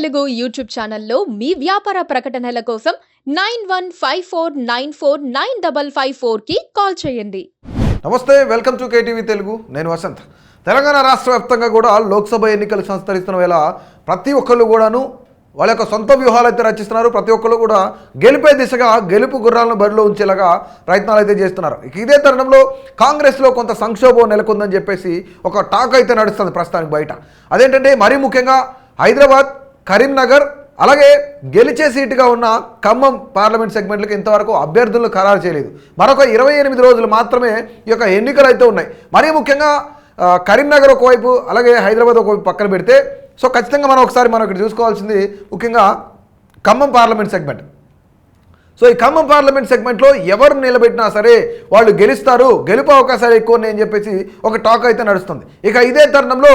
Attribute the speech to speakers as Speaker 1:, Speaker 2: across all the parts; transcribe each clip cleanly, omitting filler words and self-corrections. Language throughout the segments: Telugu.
Speaker 1: తెలుగు యూట్యూబ్ ఛానల్లో మీ వ్యాపార ప్రకటనల కోసం 9154949554కి కాల్ చేయండి.
Speaker 2: నమస్తే, వెల్కమ్ టు కేటీవీ తెలుగు. నేను వసంత్. తెలంగాణ రాష్ట్ర వ్యాప్తంగా కూడా లోక్సభ ఎన్నికలు సంస్కరిస్తున్న వేళ ప్రతి ఒక్కళ్ళు కూడాను వాళ్ళ యొక్క సొంత వ్యూహాలు అయితే రచిస్తున్నారు. ప్రతి ఒక్కళ్ళు కూడా గెలిపే దిశగా గెలుపు గుర్రాలను బరిలో ఉంచేలాగా ప్రయత్నాలు అయితే చేస్తున్నారు. ఇదే తరుణంలో కాంగ్రెస్లో కొంత సంక్షోభం నెలకొందని చెప్పేసి ఒక టాక్ అయితే నడుస్తుంది ప్రస్తుతానికి బయట. అదేంటంటే మరీ ముఖ్యంగా హైదరాబాద్, కరీంనగర్, అలాగే గెలిచే సీటుగా ఉన్న ఖమ్మం పార్లమెంట్ సెగ్మెంట్లకు ఇంతవరకు అభ్యర్థులను ఖరారు చేయలేదు. మరొక 28 రోజులు మాత్రమే ఈ యొక్క ఎన్నికలు అయితే ఉన్నాయి. మరీ ముఖ్యంగా కరీంనగర్ ఒకవైపు, అలాగే హైదరాబాద్ ఒకవైపు పక్కన పెడితే సో ఖచ్చితంగా మనం ఇక్కడ చూసుకోవాల్సింది ముఖ్యంగా ఖమ్మం పార్లమెంట్ సెగ్మెంట్. సో ఈ ఖమ్మం పార్లమెంట్ సెగ్మెంట్లో ఎవరు నిలబెట్టినా సరే వాళ్ళు గెలుస్తారు, గెలుపు అవకాశాలు ఎక్కువ ఉన్నాయని చెప్పేసి ఒక టాక్ అయితే నడుస్తుంది. ఇక ఇదే తరుణంలో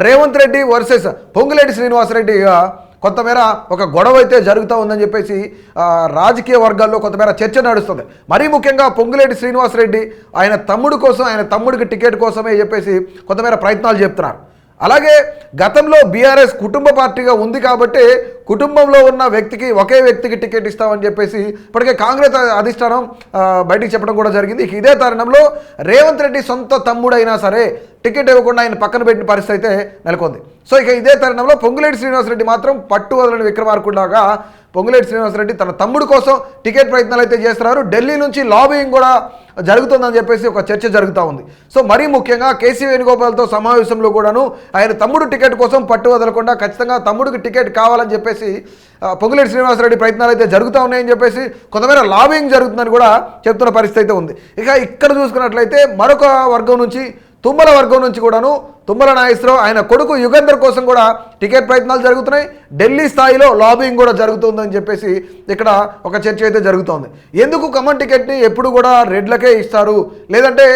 Speaker 2: రేవంత్ రెడ్డి వర్సెస్ పొంగులేటి శ్రీనివాసరెడ్డి కొంతమేర ఒక గొడవ అయితే జరుగుతూ ఉందని చెప్పేసి రాజకీయ వర్గాల్లో కొంతమేర చర్చ నడుస్తుంది. మరీ ముఖ్యంగా పొంగులేటి శ్రీనివాసరెడ్డి ఆయన తమ్ముడు కోసం, ఆయన తమ్ముడికి టికెట్ కోసమే చెప్పేసి కొంతమేర ప్రయత్నాలు చెప్తున్నారు. అలాగే గతంలో బీఆర్ఎస్ కుటుంబ పార్టీగా ఉంది కాబట్టి కుటుంబంలో ఉన్న వ్యక్తికి, ఒకే వ్యక్తికి టికెట్ ఇస్తామని చెప్పేసి ఇప్పటికే కాంగ్రెస్ అధిష్టానం బయటికి చెప్పడం కూడా జరిగింది. ఇదే తరుణంలో రేవంత్ రెడ్డి సొంత తమ్ముడైనా సరే టికెట్ ఇవ్వకుండా ఆయన పక్కన పెట్టిన పరిస్థితి అయితే నెలకొంది. సో ఇదే తరుణంలో పొంగులేటి శ్రీనివాసరెడ్డి మాత్రం పట్టు వదలని విక్రమార్కుడిలాగా పొంగులేటి శ్రీనివాసరెడ్డి తన తమ్ముడు కోసం టికెట్ ప్రయత్నాలు అయితే చేస్తున్నారు. ఢిల్లీ నుంచి లాబింగ్ కూడా జరుగుతుందని చెప్పేసి ఒక చర్చ జరుగుతూ ఉంది. సో మరీ ముఖ్యంగా కేసీ వేణుగోపాల్తో సమావేశంలో కూడాను ఆయన తమ్ముడు టికెట్ కోసం పట్టు వదలకుండా ఖచ్చితంగా తమ్ముడికి టికెట్ కావాలని చెప్పేసి పొంగులేటి శ్రీనివాసరెడ్డి ప్రయత్నాలు అయితే జరుగుతూ ఉన్నాయని చెప్పేసి కొంతమేర లాబింగ్ జరుగుతుందని కూడా చెప్తున్న పరిస్థితి అయితే ఉంది. ఇక ఇక్కడ చూసుకున్నట్లయితే మరొక వర్గం నుంచి, తుమ్మల వర్గం నుంచి కూడాను తుమ్మల నాగేశ్వరరావు ఆయన కొడుకు యుగంధర్ కోసం కూడా టికెట్ ప్రయత్నాలు జరుగుతున్నాయి. ఢిల్లీ స్థాయిలో లాబింగ్ కూడా జరుగుతుందని చెప్పేసి ఇక్కడ ఒక చర్చ అయితే జరుగుతోంది. ఎందుకు ఖమ్మం టికెట్ని ఎప్పుడు కూడా రెడ్లకే ఇస్తారు, లేదంటే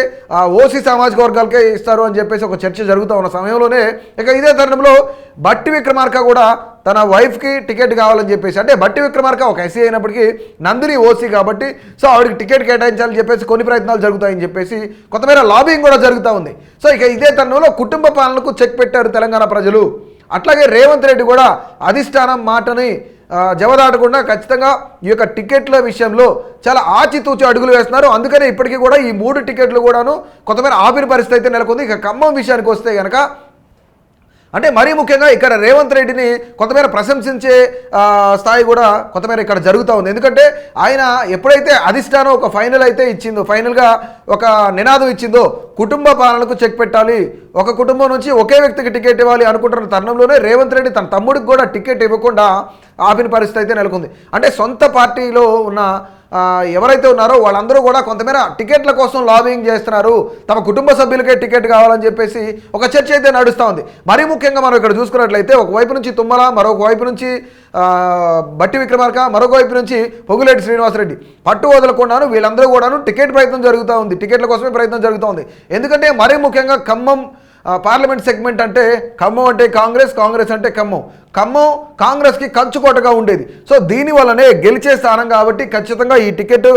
Speaker 2: ఓసీ సామాజిక వర్గాలకే ఇస్తారు అని చెప్పేసి ఒక చర్చ జరుగుతూ ఉన్న సమయంలోనే ఇక ఇదే తరుణంలో బట్టి విక్రమార్క కూడా తన వైఫ్కి టికెట్ కావాలని చెప్పేసి, అంటే బట్టి విక్రమార్క ఒక ఎస్సీ అయినప్పటికీ నందిని ఓసీ కాబట్టి సో ఆవిడకి టికెట్ కేటాయించాలని చెప్పేసి కొన్ని ప్రయత్నాలు జరుగుతాయని చెప్పేసి కొంతమేర లాబింగ్ కూడా జరుగుతూ ఉంది. సో ఇక ఇదే తరుణంలో కుటుంబ పాలనకు చెక్ పెట్టారు తెలంగాణ ప్రజలు. అట్లాగే రేవంత్ రెడ్డి కూడా అధిష్టానం మాటని జవదాటకుండా ఖచ్చితంగా ఈ యొక్క టికెట్ల విషయంలో చాలా ఆచితూచి అడుగులు వేస్తున్నారు. అందుకనే ఇప్పటికీ కూడా ఈ 3 టికెట్లు కూడాను కొంతమేర ఆపిన పరిస్థితి అయితే నెలకొంది. ఇక ఖమ్మం విషయానికి వస్తే కనుక అంటే మరీ ముఖ్యంగా ఇక్కడ రేవంత్ రెడ్డిని కొంతమేర ప్రశంసించే స్థాయి కూడా కొంతమేర ఇక్కడ జరుగుతూ ఉంది. ఎందుకంటే ఆయన ఎప్పుడైతే అధిష్టానం ఒక ఫైనల్ అయితే ఇచ్చిందో, ఫైనల్గా ఒక నినాదం ఇచ్చిందో కుటుంబ పాలనకు చెక్ పెట్టాలి, ఒక కుటుంబం నుంచి ఒకే వ్యక్తికి టికెట్ ఇవ్వాలి అనుకుంటున్న తరుణంలోనే రేవంత్ రెడ్డి తన తమ్ముడికి కూడా టికెట్ ఇవ్వకుండా ఆపిన పరిస్థితి అయితే నెలకొంది. అంటే సొంత పార్టీలో ఉన్న ఎవరైతే ఉన్నారో వాళ్ళందరూ కూడా కొంతమేర టికెట్ల కోసం లాబింగ్ చేస్తున్నారు, తమ కుటుంబ సభ్యులకే టికెట్ కావాలని చెప్పేసి ఒక చర్చ అయితే నడుస్తూ ఉంది. మరీ ముఖ్యంగా మనం ఇక్కడ చూసుకున్నట్లయితే ఒకవైపు నుంచి తుమ్మల, మరొక వైపు నుంచి బట్టి విక్రమార్క, మరొక వైపు నుంచి పొంగులేటి శ్రీనివాసరెడ్డి పట్టు వదలకుండాను వీళ్ళందరూ కూడాను టికెట్ ప్రయత్నం జరుగుతూ ఉంది, టికెట్ల కోసమే ప్రయత్నం జరుగుతూ ఉంది. ఎందుకంటే మరీ ముఖ్యంగా ఖమ్మం పార్లమెంట్ సెగ్మెంట్ అంటే ఖమ్మం అంటే కాంగ్రెస్, కాంగ్రెస్ అంటే ఖమ్మం, ఖమ్మం కాంగ్రెస్కి కంచుకోటగా ఉండేది. సో దీనివల్లనే గెలిచే స్థానం కాబట్టి ఖచ్చితంగా ఈ టికెట్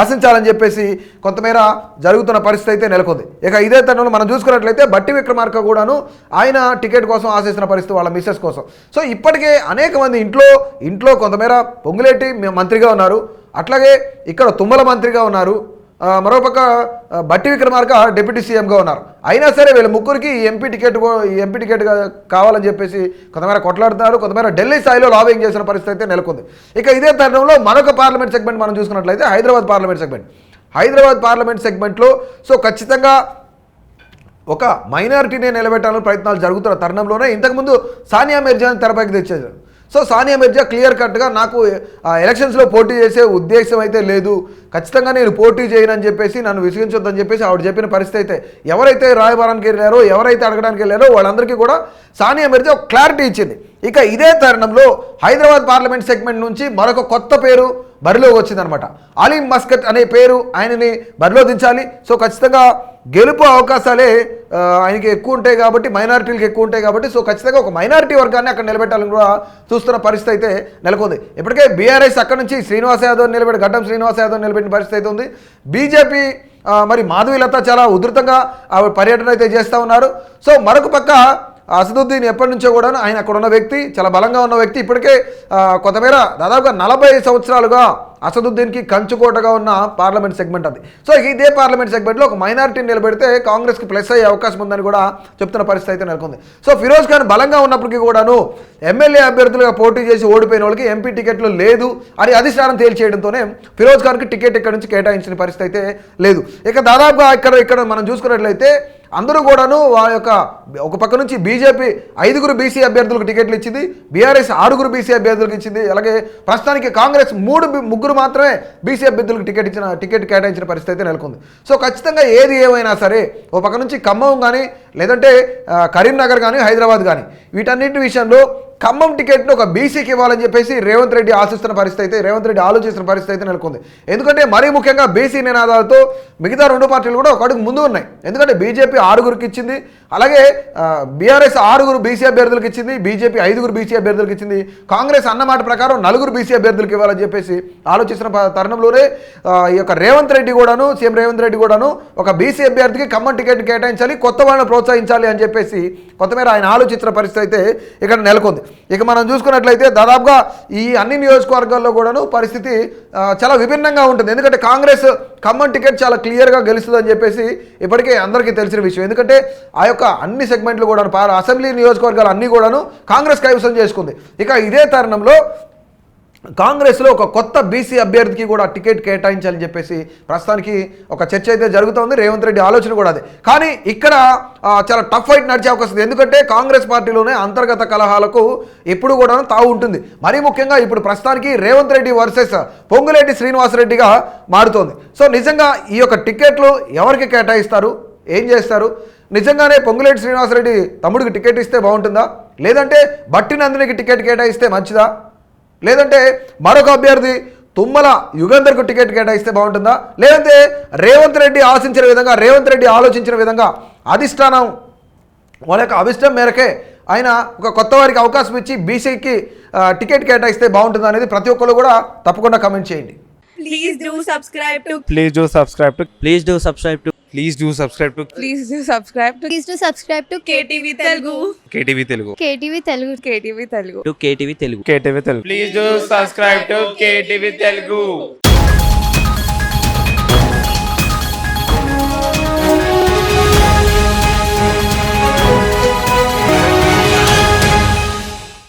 Speaker 2: ఆశించాలని చెప్పేసి కొంతమేర జరుగుతున్న పరిస్థితి అయితే నెలకొంది. ఇక ఇదే తరుణంలో మనం చూసుకున్నట్లయితే బట్టి విక్రమార్క కూడాను ఆయన టికెట్ కోసం ఆశిస్తున్న పరిస్థితి వాళ్ళ మిస్సెస్ కోసం. సో ఇప్పటికే అనేక మంది ఇంట్లో కొంతమేర పొంగులేటి మంత్రిగా ఉన్నారు, అట్లాగే ఇక్కడ తుమ్మల మంత్రిగా ఉన్నారు, మరోపక్క బట్టి విక్రమార్క డిప్యూటీ సీఎంగా ఉన్నారు. అయినా సరే వీళ్ళ ముగ్గురికి ఎంపీ టికెట్ కావాలని చెప్పేసి కొంతమేర కొట్లాడుతున్నారు, కొంతమేర ఢిల్లీ స్థాయిలో లాబింగ్ చేసిన పరిస్థితి అయితే నెలకొంది. ఇక ఇదే తరుణంలో మరొక పార్లమెంట్ సెగ్మెంట్ మనం చూసుకున్నట్లయితే హైదరాబాద్ పార్లమెంట్ సెగ్మెంట్లో సో ఖచ్చితంగా ఒక మైనారిటీనే నిలబెట్టాలని ప్రయత్నాలు జరుగుతున్న తరుణంలోనే ఇంతకుముందు సానియా మిర్జాని తెరపైకి తెచ్చారు. సో సానియా మిర్జా క్లియర్ కట్గా నాకు ఎలక్షన్స్లో పోటీ చేసే ఉద్దేశం అయితే లేదు, ఖచ్చితంగా నేను పోటీ చేయనని చెప్పేసి నన్ను విసిగించొద్దని చెప్పేసి ఆవిడ చెప్పిన పరిస్థితి అయితే ఎవరైతే రాయబారానికి వెళ్ళారో, ఎవరైతే అడగడానికి వెళ్ళారో వాళ్ళందరికీ కూడా సానియా మిర్జా ఒక క్లారిటీ ఇచ్చింది. ఇక ఇదే తరుణంలో హైదరాబాద్ పార్లమెంట్ సెగ్మెంట్ నుంచి మరొక కొత్త పేరు బరిలోకి వచ్చిందనమాట. అలీం మస్కట్ అనే పేరు ఆయనని బరిలో దించాలి. సో ఖచ్చితంగా గెలుపు అవకాశాలే ఆయనకి ఎక్కువ ఉంటాయి కాబట్టి, మైనారిటీలకు ఎక్కువ ఉంటాయి కాబట్టి సో ఖచ్చితంగా ఒక మైనారిటీ వర్గాన్ని అక్కడ నిలబెట్టాలని కూడా చూస్తున్న పరిస్థితి అయితే నెలకొంది. ఇప్పటికే బీఆర్ఎస్ అక్కడ నుంచి శ్రీనివాస్ యాదవ్ నిలబెట్టి, గడ్డం శ్రీనివాస్ యాదవ్ నిలబెట్టిన పరిస్థితి అయితే ఉంది. బీజేపీ మరి మాధవీలత చాలా ఉధృతంగా పర్యటన అయితే చేస్తూ ఉన్నారు. సో మరొక పక్క అసదుద్దీన్ ఎప్పటి నుంచో కూడా ఆయన అక్కడ ఉన్న వ్యక్తి, చాలా బలంగా ఉన్న వ్యక్తి. ఇప్పటికే కొంతమేర దాదాపుగా 40 సంవత్సరాలుగా అసదుద్దీన్కి కంచుకోటగా ఉన్న పార్లమెంట్ సెగ్మెంట్ అది. సో ఇదే పార్లమెంట్ సెగ్మెంట్లో ఒక మైనారిటీని నిలబెడితే కాంగ్రెస్కి ప్లస్ అయ్యే అవకాశం ఉందని కూడా చెప్తున్న పరిస్థితి అయితే నెలకొంది. సో ఫిరోజ్ ఖాన్ బలంగా ఉన్నప్పటికీ కూడాను ఎమ్మెల్యే అభ్యర్థులుగా పోటీ చేసి ఓడిపోయిన వాళ్ళకి ఎంపీ టికెట్లు లేదు అని అధిష్టానం తేల్చేయడంతోనే ఫిరోజ్ ఖాన్కి టికెట్ ఇక్కడ నుంచి కేటాయించిన పరిస్థితి అయితే లేదు. ఇక దాదాపుగా ఇక్కడ మనం చూసుకున్నట్లయితే అందరూ కూడాను వాళ్ళ యొక్క ఒక పక్క నుంచి బీజేపీ 5 బీసీ అభ్యర్థులకు టికెట్లు ఇచ్చింది, బీఆర్ఎస్ 6 బీసీ అభ్యర్థులకు ఇచ్చింది, అలాగే ప్రస్తుతానికి కాంగ్రెస్ 3 మాత్రమే బీసీ అభ్యర్థులకు టికెట్ కేటాయించిన పరిస్థితి అయితే నెలకొంది. సో ఖచ్చితంగా ఏది ఏమైనా సరే ఒక పక్క నుంచి ఖమ్మం కానీ లేదంటే కరీంనగర్ కానీ హైదరాబాద్ కానీ వీటన్నింటి విషయంలో ఖమ్మం టికెట్ను ఒక బీసీకి ఇవ్వాలని చెప్పేసి రేవంత్ రెడ్డి ఆలోచిస్తున్న పరిస్థితి అయితే నెలకొంది. ఎందుకంటే మరీ ముఖ్యంగా బీసీ నినాదాలతో మిగతా 2 పార్టీలు కూడా ఒక అడుగు ముందు ఉన్నాయి. ఎందుకంటే బీజేపీ 6 ఇచ్చింది, అలాగే బీఆర్ఎస్ 6 బీసీ అభ్యర్థులకు ఇచ్చింది, బీజేపీ 5 బీసీ అభ్యర్థులకు ఇచ్చింది, కాంగ్రెస్ అన్నమాట ప్రకారం 4 బీసీ అభ్యర్థులకు ఇవ్వాలని చెప్పేసి ఆలోచిస్తున్న తరుణంలోనే ఈ యొక్క సీఎం రేవంత్ రెడ్డి కూడాను ఒక బీసీ అభ్యర్థికి ఖమ్మం టికెట్ కేటాయించాలి, కొత్త వాళ్ళని ప్రోత్సహించాలి అని చెప్పేసి కొంతమేర ఆయన ఆలోచించిన పరిస్థితి అయితే ఇక్కడ నెలకొంది. ఇక మనం చూసుకున్నట్లయితే దాదాపుగా ఈ అన్ని నియోజకవర్గాల్లో కూడాను పరిస్థితి చాలా విభిన్నంగా ఉంటుంది. ఎందుకంటే కాంగ్రెస్ ఖమ్మం టికెట్ చాలా క్లియర్గా గెలుస్తుందని చెప్పేసి ఇప్పటికే అందరికీ తెలిసిన విషయం. ఎందుకంటే ఆ యొక్క అన్ని సెగ్మెంట్లు కూడా అసెంబ్లీ నియోజకవర్గాలు అన్నీ కూడాను కాంగ్రెస్ కైవసం చేసుకుంది. ఇక ఇదే తరుణంలో కాంగ్రెస్లో ఒక కొత్త బీసీ అభ్యర్థికి కూడా టికెట్ కేటాయించాలని చెప్పేసి ప్రస్తుతానికి ఒక చర్చ అయితే జరుగుతోంది. రేవంత్ రెడ్డి ఆలోచన కూడా అదే. కానీ ఇక్కడ చాలా టఫ్ ఫైట్ నడిచే అవకాశం ఉంది. ఎందుకంటే కాంగ్రెస్ పార్టీలోనే అంతర్గత కలహాలకు ఎప్పుడు కూడా తావు ఉంటుంది. మరీ ముఖ్యంగా ఇప్పుడు ప్రస్తుతానికి రేవంత్ రెడ్డి వర్సెస్ పొంగులేటి శ్రీనివాసరెడ్డిగా మారుతోంది. సో నిజంగా ఈ యొక్క టికెట్లు ఎవరికి కేటాయిస్తారు, ఏం చేస్తారు? నిజంగానే పొంగులేటి శ్రీనివాసరెడ్డి తమ్ముడికి టికెట్ ఇస్తే బాగుంటుందా, లేదంటే బట్టి నందినికి టికెట్ కేటాయిస్తే మంచిదా, లేదంటే మరొక అభ్యర్థి తుమ్మల యుగంధర్కు టికెట్ కేటాయిస్తే బాగుంటుందా, లేదంటే రేవంత్ రెడ్డి ఆలోచించిన విధంగా అధిష్టానం వాళ్ళ యొక్క అభిష్టం మేరకే ఆయన ఒక కొత్త వారికి అవకాశం ఇచ్చి బీసీకి టికెట్ కేటాయిస్తే బాగుంటుందా అనేది ప్రతి ఒక్కరు కూడా తప్పకుండా కమెంట్ చేయండి.
Speaker 3: Please do subscribe to
Speaker 4: Please do subscribe to
Speaker 5: Please do subscribe to
Speaker 4: Please do subscribe to
Speaker 3: Please do subscribe to
Speaker 6: Please do subscribe to
Speaker 3: KTV Telugu.
Speaker 4: KTV Telugu.
Speaker 6: KTV Telugu.
Speaker 3: KTV Telugu.
Speaker 5: KTV Telugu.
Speaker 4: KTV Telugu. Please do subscribe to KTV Telugu.